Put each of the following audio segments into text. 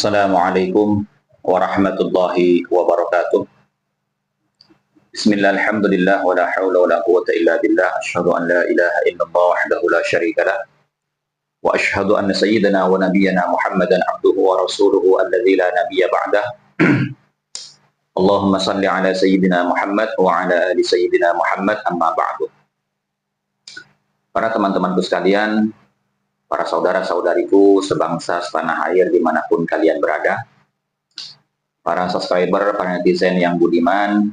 Assalamualaikum warahmatullahi wabarakatuh. Bismillah, alhamdulillah, wa la hawla wa la quwwata illa billah. Asyhadu an la ilaha illallah wahdahu la syarika lah. Wa asyhadu anna sayyidana wa nabiyyana Muhammadan abduhu wa rasuluhu alladzi la nabiyya ba'dah. Allahumma salli ala sayyidina Muhammad wa ala ali sayyidina Muhammad, amma ba'du. Para teman-temanku sekalian, para saudara-saudariku sebangsa setanah air dimanapun kalian berada, para subscriber, para netizen yang budiman,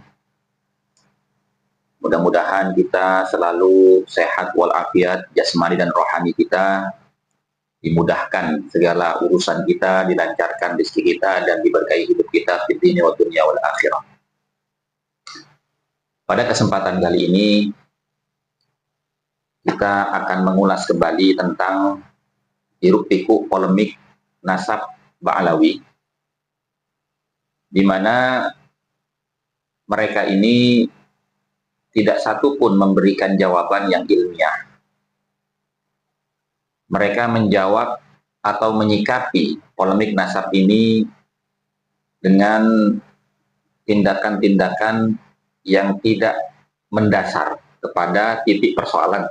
mudah-mudahan kita selalu sehat walafiat, jasmani dan rohani kita dimudahkan segala urusan kita, dilancarkan rezeki kita, dan diberkahi hidup kita di dunia wa dunia wal akhirah. Pada kesempatan kali ini kita akan mengulas kembali tentang hiruk-pikuk polemik nasab Ba'alawi, di mana mereka ini tidak satu pun memberikan jawaban yang ilmiah. Mereka menjawab atau menyikapi polemik nasab ini dengan tindakan-tindakan yang tidak mendasar kepada titik persoalan.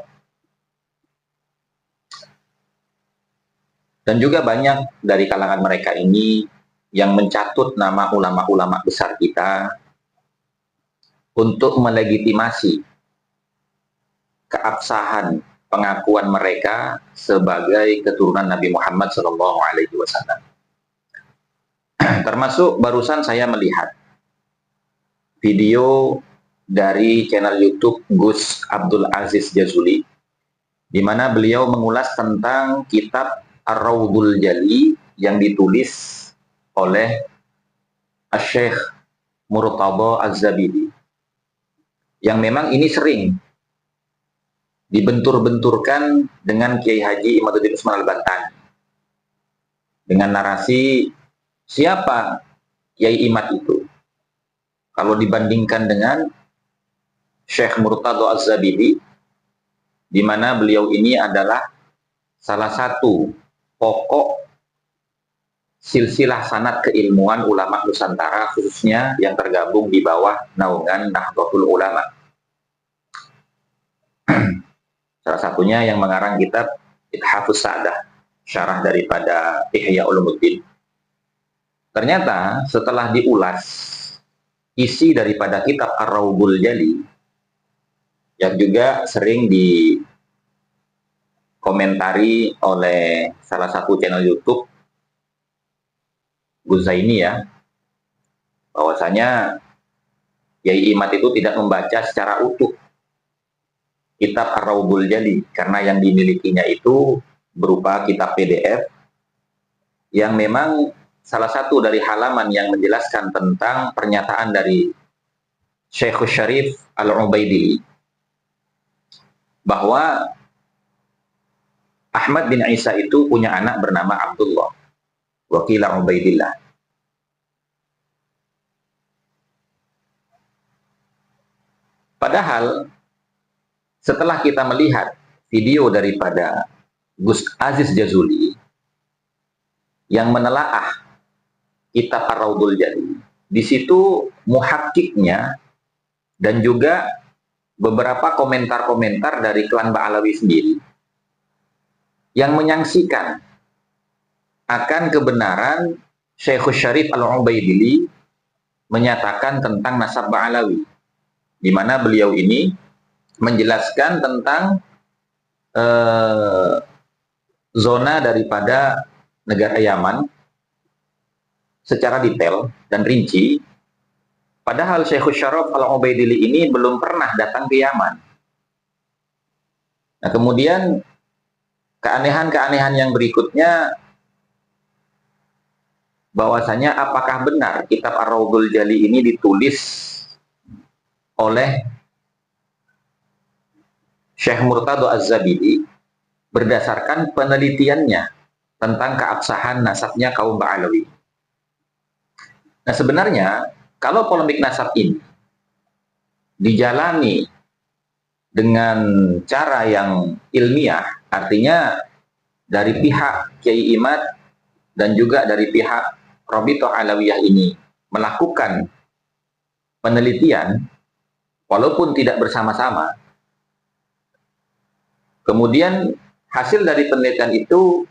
Dan juga banyak dari kalangan mereka ini yang mencatut nama ulama-ulama besar kita untuk melegitimasi keabsahan pengakuan mereka sebagai keturunan Nabi Muhammad SAW. Termasuk barusan saya melihat video dari channel YouTube Gus Abdul Aziz Jazuli, di mana beliau mengulas tentang kitab Ar-Rawdul Jali yang ditulis oleh Syekh Murtadha Az-Zabidi, yang memang ini sering dibentur-benturkan dengan Kiai Haji Imaduddin Usman Al-Bantani dengan narasi siapa Kiai Imad itu kalau dibandingkan dengan Syekh Murtadha Az-Zabidi, di mana beliau ini adalah salah satu pokok silsilah sanad keilmuan ulama Nusantara, khususnya yang tergabung di bawah naungan Nahdlatul Ulama. Salah satunya yang mengarang kitab Ithafus Sa'dah, syarah daripada Ihya Ulumuddin. Ternyata setelah diulas isi daripada kitab Ar-Rawdul Jali, yang juga sering dikomentari oleh salah satu channel YouTube Guzaini, ya, bahwasanya Kiai Imad itu tidak membaca secara utuh kitab Ar-Rawdul Jali karena yang dimilikinya itu berupa kitab PDF yang memang salah satu dari halaman yang menjelaskan tentang pernyataan dari Syekhus Syarif Al-Ubaidili bahwa Ahmad bin Isa itu punya anak bernama Abdullah, wakila Ubaidillah. Padahal setelah kita melihat video daripada Gus Aziz Jazuli yang menelaah kitab Ar-Rawdul Jali, di situ muhakkiknya dan juga beberapa komentar-komentar dari klan Ba'alawi sendiri yang menyaksikan akan kebenaran Syekhus Syarif Al-Ubaidili menyatakan tentang nasab Ba'alawi, di mana beliau ini menjelaskan tentang zona daripada negara Yaman secara detail dan rinci, padahal Syekhus Syarif Al-Ubaidili ini belum pernah datang ke Yaman. Nah, kemudian keanehan-keanehan yang berikutnya, bahwasanya apakah benar kitab Ar-Rawdul Jali ini ditulis oleh Syekh Murtadha Az-Zabidi berdasarkan penelitiannya tentang keabsahan nasabnya kaum Ba'alawi. Nah, sebenarnya kalau polemik nasab ini dijalani dengan cara yang ilmiah, artinya dari pihak Kiai Imad dan juga dari pihak Rabithah Alawiyah ini melakukan penelitian, walaupun tidak bersama-sama, kemudian hasil dari penelitian itu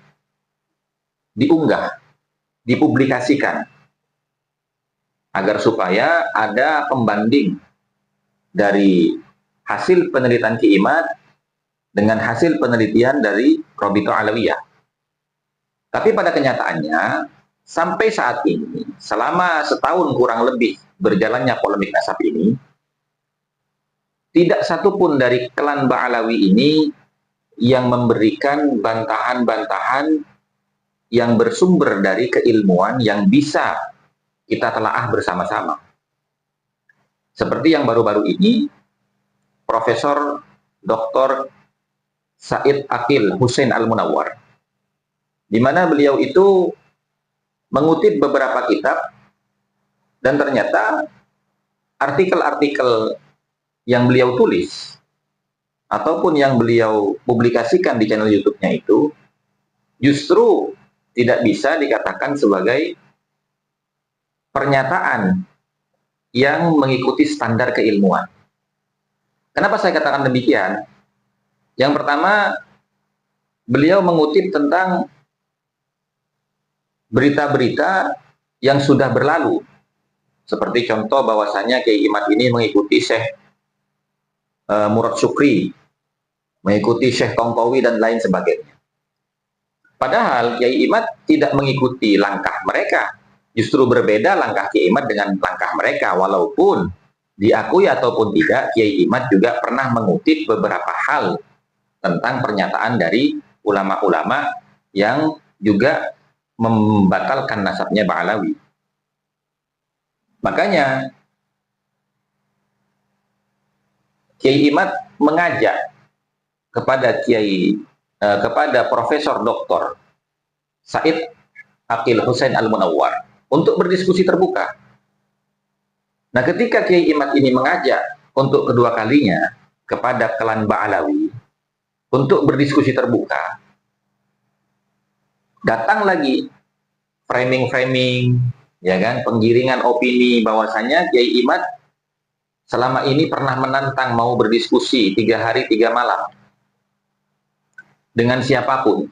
diunggah, dipublikasikan, agar supaya ada pembanding dari hasil penelitian Kiai Imad dengan hasil penelitian dari Rabithah Alawiyah. Tapi pada kenyataannya, sampai saat ini, selama setahun kurang lebih berjalannya polemik nasab ini, tidak satupun dari klan Ba'alawi ini yang memberikan bantahan-bantahan yang bersumber dari keilmuan yang bisa kita telaah bersama-sama. Seperti yang baru-baru ini, Profesor Dr. Said Aqil Hussein Al-Munawwar, di mana beliau itu mengutip beberapa kitab, dan ternyata artikel-artikel yang beliau tulis ataupun yang beliau publikasikan di channel YouTube-nya itu justru tidak bisa dikatakan sebagai pernyataan yang mengikuti standar keilmuan. Kenapa saya katakan demikian? Yang pertama, beliau mengutip tentang berita-berita yang sudah berlalu. Seperti contoh bahwasanya Kiai Imad ini mengikuti Syekh Murad Syukri, mengikuti Syekh Tongkowi dan lain sebagainya. Padahal Kiai Imad tidak mengikuti langkah mereka. Justru berbeda langkah Kiai Imad dengan langkah mereka, walaupun diakui ataupun tidak, Kiai Imad juga pernah mengutip beberapa hal tentang pernyataan dari ulama-ulama yang juga membatalkan nasabnya Ba'alawi. Makanya Kiai Imad mengajak kepada kepada Profesor Dr. Said Aqil Hussein Al-Munawwar untuk berdiskusi terbuka. Nah, ketika Kiai Imad ini mengajak untuk kedua kalinya kepada klan Ba'alawi untuk berdiskusi terbuka, datang lagi framing-framing, ya kan, penggiringan opini bahwasanya Kiai Imad selama ini pernah menantang mau berdiskusi 3 hari 3 malam dengan siapapun.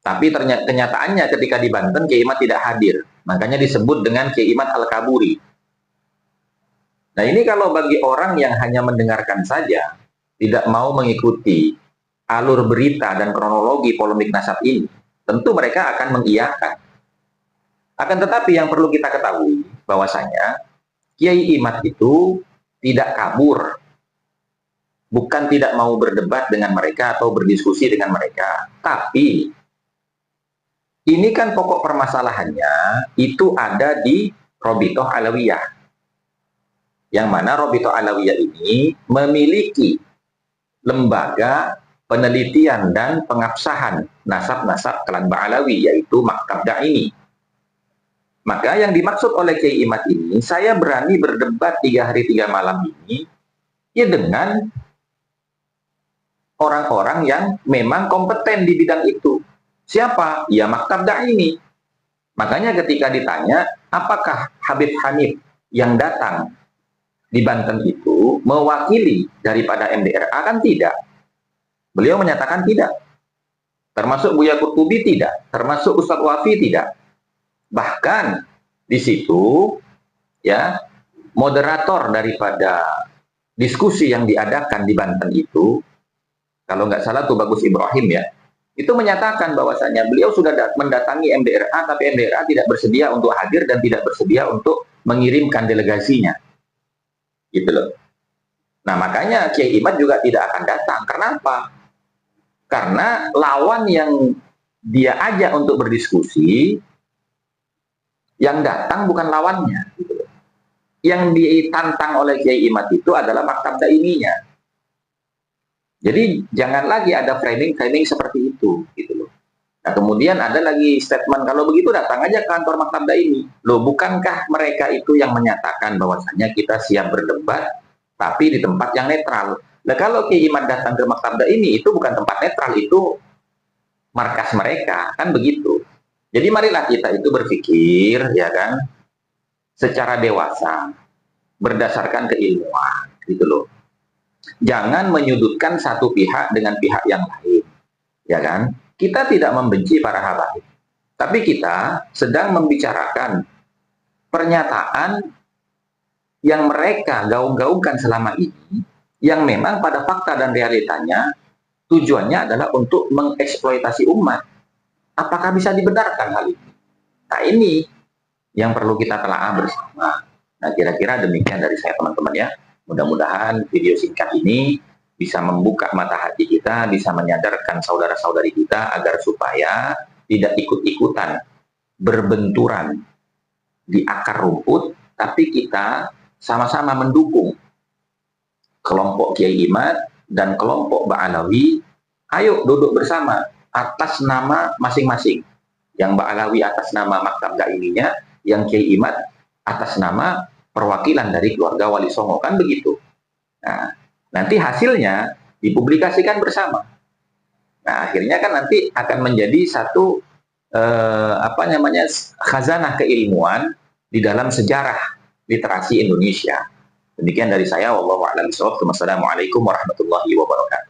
Tapi ternyata kenyataannya ketika di Banten Kiai Imad tidak hadir. Makanya disebut dengan Kiai Imad Al-Kaburi. Nah, ini kalau bagi orang yang hanya mendengarkan saja, tidak mau mengikuti alur berita dan kronologi polemik nasab ini, tentu mereka akan mengiyakan. Akan tetapi yang perlu kita ketahui bahwasanya Kiai Imad itu tidak kabur, bukan tidak mau berdebat dengan mereka atau berdiskusi dengan mereka, tapi ini kan pokok permasalahannya itu ada di Rabithah Alawiyah, yang mana Rabithah Alawiyah ini memiliki lembaga penelitian dan pengabsahan nasab-nasab klan Ba'alawi, yaitu Maktab Daimi. Maka yang dimaksud oleh Kiai Imad ini, saya berani berdebat 3 hari 3 malam ini, ya dengan orang-orang yang memang kompeten di bidang itu. Siapa? Ya Maktab Daimi. Makanya ketika ditanya, apakah Habib Hanif yang datang di Banten itu mewakili daripada MDRA, kan tidak. Beliau menyatakan tidak. Termasuk Buya Qurtubi tidak. Termasuk Ustadz Wafi tidak. Bahkan di situ ya moderator daripada diskusi yang diadakan di Banten itu, kalau nggak salah tuh Bagus Ibrahim ya, itu menyatakan bahwasanya beliau sudah mendatangi MDRA, tapi MDRA tidak bersedia untuk hadir dan tidak bersedia untuk mengirimkan delegasinya. Gitu loh. Nah, makanya Kiai Imad juga tidak akan datang. Kenapa? Karena lawan yang dia ajak untuk berdiskusi, yang datang bukan lawannya. Gitu loh. Yang ditantang oleh Kiai Imad itu adalah Maktab Daiminya. Jadi jangan lagi ada framing-framing seperti itu. Gitu loh. Nah, kemudian ada lagi statement, kalau begitu datang aja ke kantor Maktab Daimi. Loh, bukankah mereka itu yang menyatakan bahwasanya kita siap berdebat, tapi di tempat yang netral. Nah, kalau Kiai Imad datang ke Maktab Daimi, itu bukan tempat netral, itu markas mereka, kan begitu. Jadi marilah kita itu berpikir, ya kan, secara dewasa, berdasarkan keilmuan, gitu loh. Jangan menyudutkan satu pihak dengan pihak yang lain, ya kan? Kita tidak membenci para habaib, tapi kita sedang membicarakan pernyataan yang mereka gaung-gaungkan selama ini, yang memang pada fakta dan realitanya tujuannya adalah untuk mengeksploitasi umat. Apakah bisa dibenarkan hal ini? Nah, ini yang perlu kita telaah bersama. Nah, kira-kira demikian dari saya, teman-teman, ya. Mudah-mudahan video singkat ini bisa membuka mata hati kita, bisa menyadarkan saudara-saudari kita agar supaya tidak ikut-ikutan berbenturan di akar rumput, tapi kita sama-sama mendukung kelompok Kiai Imad dan kelompok Ba'alawi. Ayo duduk bersama atas nama masing-masing. Yang Ba'alawi atas nama Maktab Daiminya, yang Kiai Imad atas nama perwakilan dari keluarga Wali Songo, kan begitu. Nah, nanti hasilnya dipublikasikan bersama. Nah, akhirnya kan nanti akan menjadi satu khazanah keilmuan di dalam sejarah literasi Indonesia. Demikian dari saya, wallahu a'lam bishawab. Wassalamualaikum warahmatullahi wabarakatuh.